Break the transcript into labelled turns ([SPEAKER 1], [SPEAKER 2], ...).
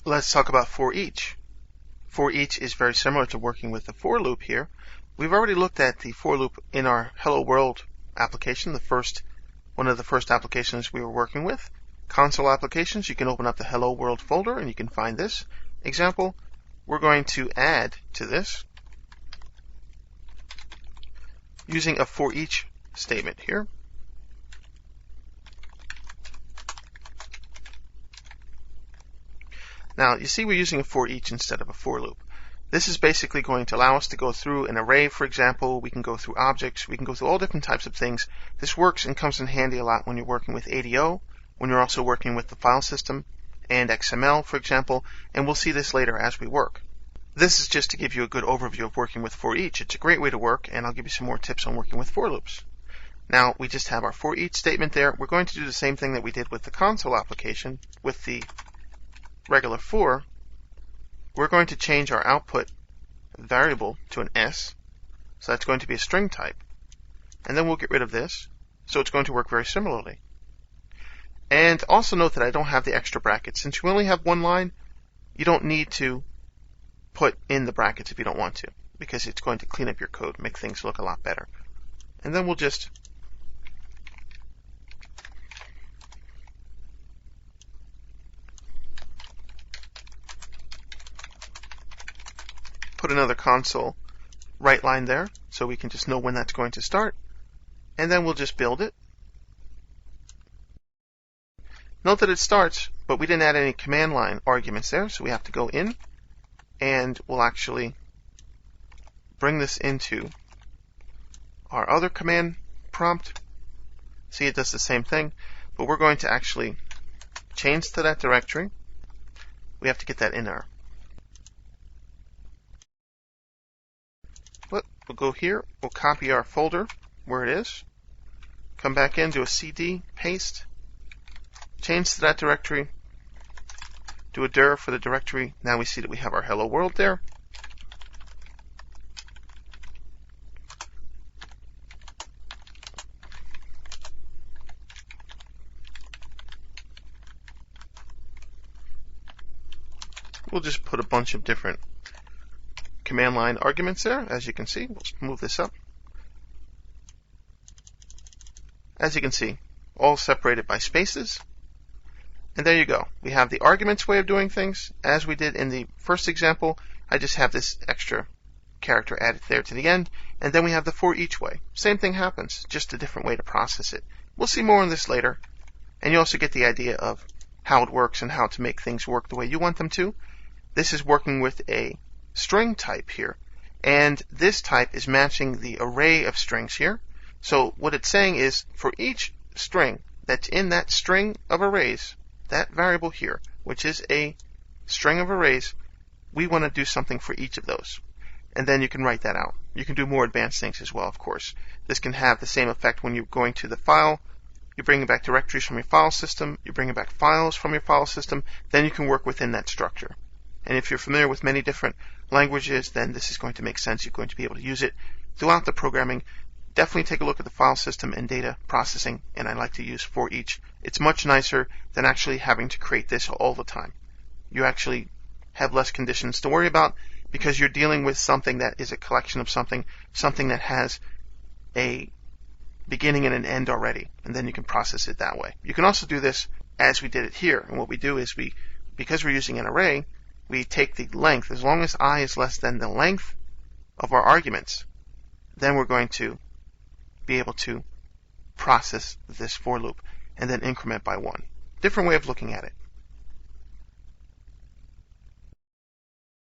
[SPEAKER 1] Let's talk about for each. For each is very similar to working with the for loop here. We've already looked at the for loop in our Hello World application, one of the first applications we were working with. Console applications, you can open up the Hello World folder and you can find this example. We're going to add to this using a for each statement here. Now, you see we're using a for each instead of a for loop. This is basically going to allow us to go through an array, for example. We can go through objects. We can go through all different types of things. This works and comes in handy a lot when you're working with ADO, when you're also working with the file system and XML, for example, and we'll see this later as we work. This is just to give you a good overview of working with for each. It's a great way to work, and I'll give you some more tips on working with for loops. Now, we just have our for each statement there. We're going to do the same thing that we did with the console application with the regular for. We're going to change our output variable to an S, so that's going to be a string type, and then we'll get rid of this, so it's going to work very similarly. And also note that I don't have the extra brackets. Since you only have one line, you don't need to put in the brackets if you don't want to, because it's going to clean up your code, make things look a lot better. And then we'll just put another console write line there so we can just know when that's going to start, and then we'll just build it. Note that it starts, but we didn't add any command line arguments there, so we have to go in and we'll actually bring this into our other command prompt. See, it does the same thing, but we're going to actually change to that directory. We have to get that in there. We'll go here, we'll copy our folder where it is, come back in, do a CD, paste, change to that directory, do a dir for the directory. Now we see that we have our Hello World there. We'll just put a bunch of different command line arguments there, as you can see. Let's move this up. As you can see, all separated by spaces. And there you go. We have the arguments way of doing things. As we did in the first example, I just have this extra character added there to the end. And then we have the for each way. Same thing happens, just a different way to process it. We'll see more on this later. And you also get the idea of how it works and how to make things work the way you want them to. This is working with a string type here, and this type is matching the array of strings here. So what it's saying is for each string that's in that string of arrays, that variable here, which is a string of arrays, we want to do something for each of those. And then you can write that out. You can do more advanced things as well, of course. This can have the same effect when you're going to the file. You're bringing back directories from your file system. You're bringing back files from your file system. Then you can work within that structure. And if you're familiar with many different languages, then this is going to make sense. You're going to be able to use it throughout the programming. Definitely take a look at the file system and data processing, and I like to use for each. It's much nicer than actually having to create this all the time. You actually have less conditions to worry about because you're dealing with something that is a collection of something that has a beginning and an end already, and then you can process it that way. You can also do this as we did it here, and what we do is because we're using an array, we take the length. As long as I is less than the length of our arguments, then we're going to be able to process this for loop and then increment by 1. Different way of looking at it.